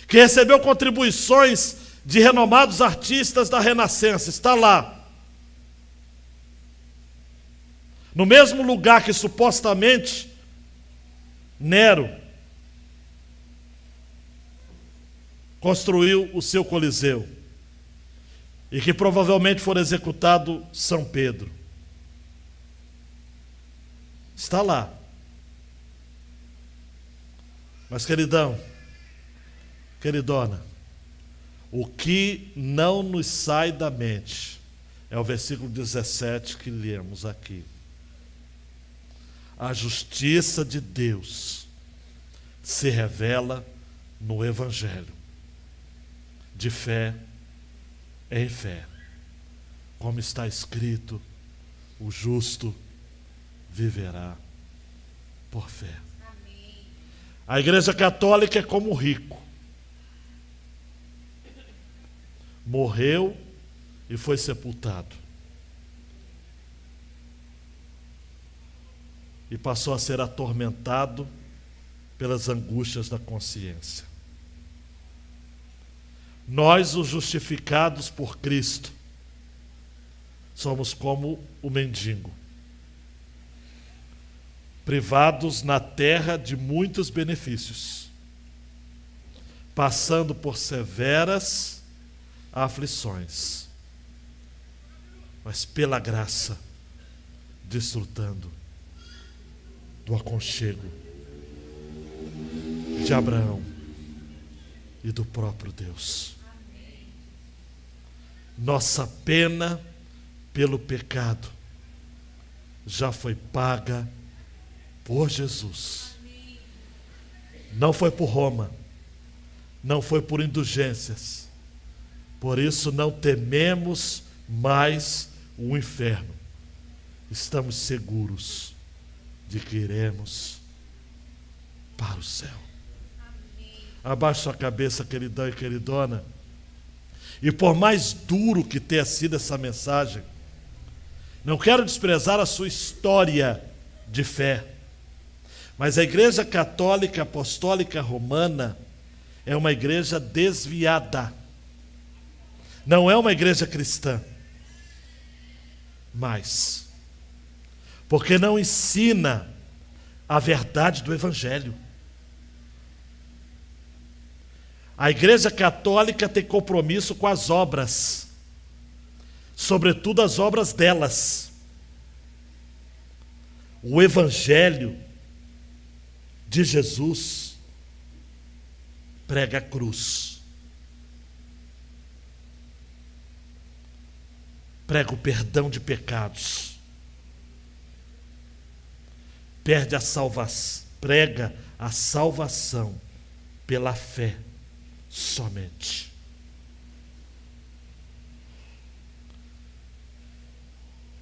Que recebeu contribuições de renomados artistas da Renascença, está lá. No mesmo lugar que supostamente Nero construiu o seu Coliseu e que provavelmente for executado São Pedro. Está lá. Mas, queridão, queridona, o que não nos sai da mente é o versículo 17 que lemos aqui. A justiça de Deus se revela no Evangelho, de fé em fé. Como está escrito, o justo viverá por fé. Amém. A Igreja Católica é como o rico. Morreu e foi sepultado. E passou a ser atormentado pelas angústias da consciência. Nós, os justificados por Cristo, somos como o mendigo, privados na terra de muitos benefícios, passando por severas aflições, mas pela graça, desfrutando do aconchego de Abraão e do próprio Deus. Nossa pena pelo pecado já foi paga por Jesus. Não foi por Roma, não foi por indulgências. Por isso não tememos mais o inferno. Estamos seguros de que iremos para o céu. Abaixe sua cabeça, queridão e queridona. E por mais duro que tenha sido essa mensagem, não quero desprezar a sua história de fé, mas a Igreja Católica Apostólica Romana é uma igreja desviada. Não é uma igreja cristã. Mas porque não ensina a verdade do Evangelho. A Igreja Católica tem compromisso com as obras, sobretudo as obras delas. O Evangelho de Jesus prega a cruz, prega o perdão de pecados, prega a salvação pela fé somente.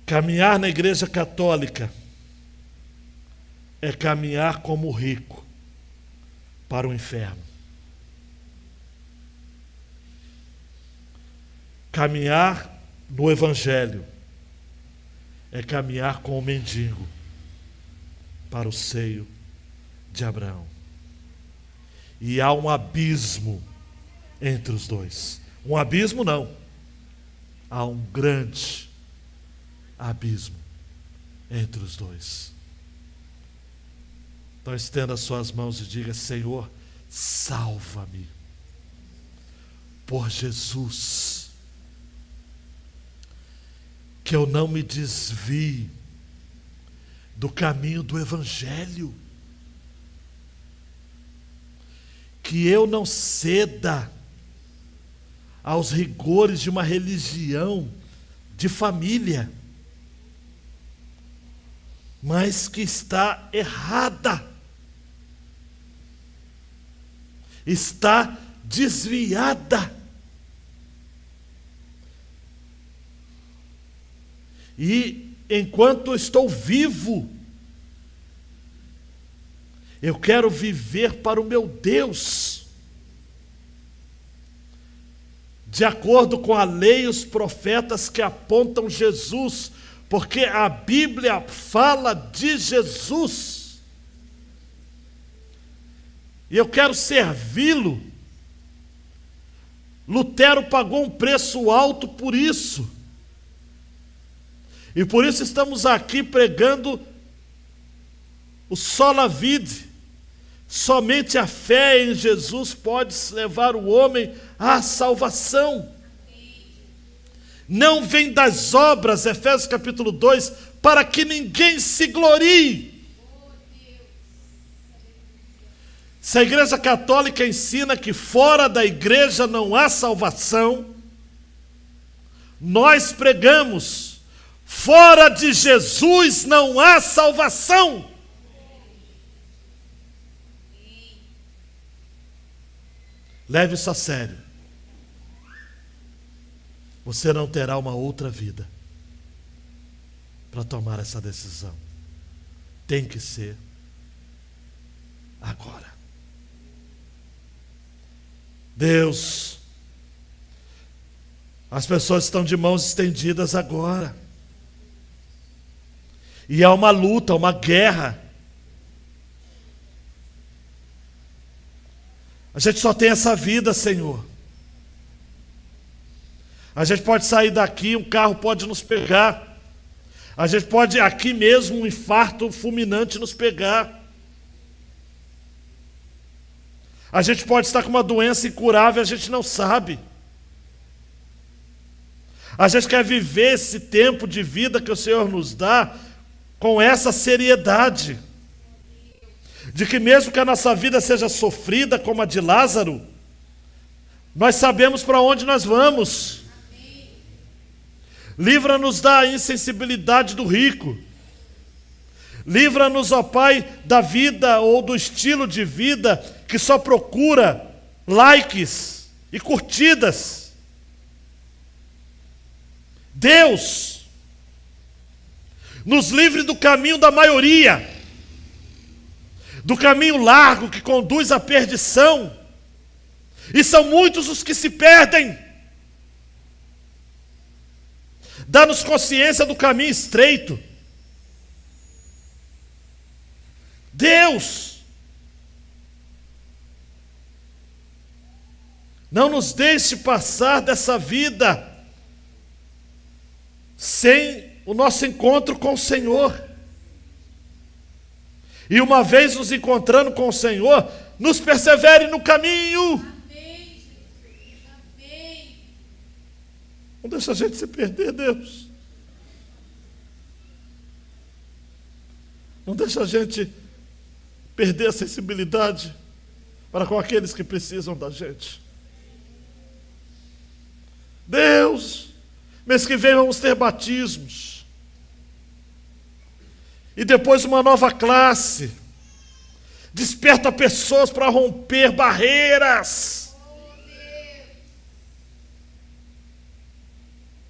Caminhar na Igreja Católica é caminhar como rico para o inferno. Caminhar no Evangelho é caminhar com o mendigo para o seio de Abraão. E há um abismo entre os dois. Um abismo não. Há um grande abismo entre os dois. Então estenda as suas mãos e diga: Senhor, salva-me por Jesus, que eu não me desvie do caminho do Evangelho, que eu não ceda aos rigores de uma religião de família, mas que está errada, está desviada. E enquanto estou vivo, eu quero viver para o meu Deus, de acordo com a lei e os profetas que apontam Jesus, porque a Bíblia fala de Jesus, e eu quero servi-lo. Lutero pagou um preço alto por isso, e por isso estamos aqui pregando o sola vide. Somente a fé em Jesus pode levar o homem à salvação. Não vem das obras, Efésios capítulo 2, para que ninguém se glorie. Se a Igreja Católica ensina que fora da igreja não há salvação, nós pregamos: fora de Jesus não há salvação. Leve isso a sério. Você não terá uma outra vida para tomar essa decisão. Tem que ser agora. Deus, as pessoas estão de mãos estendidas agora. E há uma luta, uma guerra. A gente só tem essa vida, Senhor. A gente pode sair daqui, um carro pode nos pegar. A gente pode, aqui mesmo, um infarto fulminante nos pegar. A gente pode estar com uma doença incurável, a gente não sabe. A gente quer viver esse tempo de vida que o Senhor nos dá com essa seriedade, de que mesmo que a nossa vida seja sofrida como a de Lázaro, nós sabemos para onde nós vamos. Livra-nos da insensibilidade do rico. Livra-nos, ó Pai, da vida ou do estilo de vida que só procura likes e curtidas. Deus, nos livre do caminho da maioria, do caminho largo que conduz à perdição, e são muitos os que se perdem. Dá-nos consciência do caminho estreito. Deus, não nos deixe passar dessa vida sem o nosso encontro com o Senhor. E uma vez nos encontrando com o Senhor, nos persevere no caminho. Amém, Jesus. Amém. Não deixa a gente se perder, Deus. Não deixa a gente perder a sensibilidade para com aqueles que precisam da gente. Deus, mês que vem vamos ter batismos. E depois uma nova classe. Desperta pessoas para romper barreiras,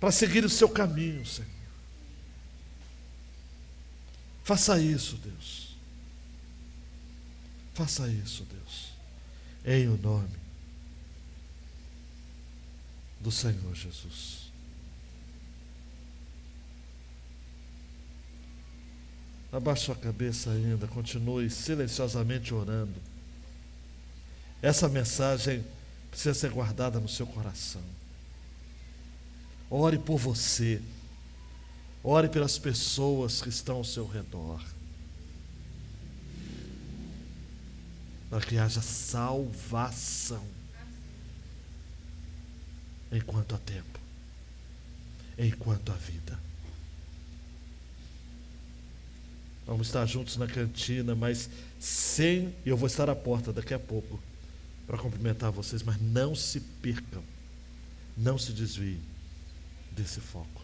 para seguir o seu caminho, Senhor. Faça isso, Deus. Faça isso, Deus. Em o nome do Senhor Jesus. Abaixe sua cabeça ainda, continue silenciosamente orando. Essa mensagem precisa ser guardada no seu coração. Ore por você. Ore pelas pessoas que estão ao seu redor. Para que haja salvação. Enquanto há tempo. Enquanto há vida. Vamos estar juntos na cantina, mas eu vou estar à porta daqui a pouco para cumprimentar vocês, mas não se percam, não se desviem desse foco.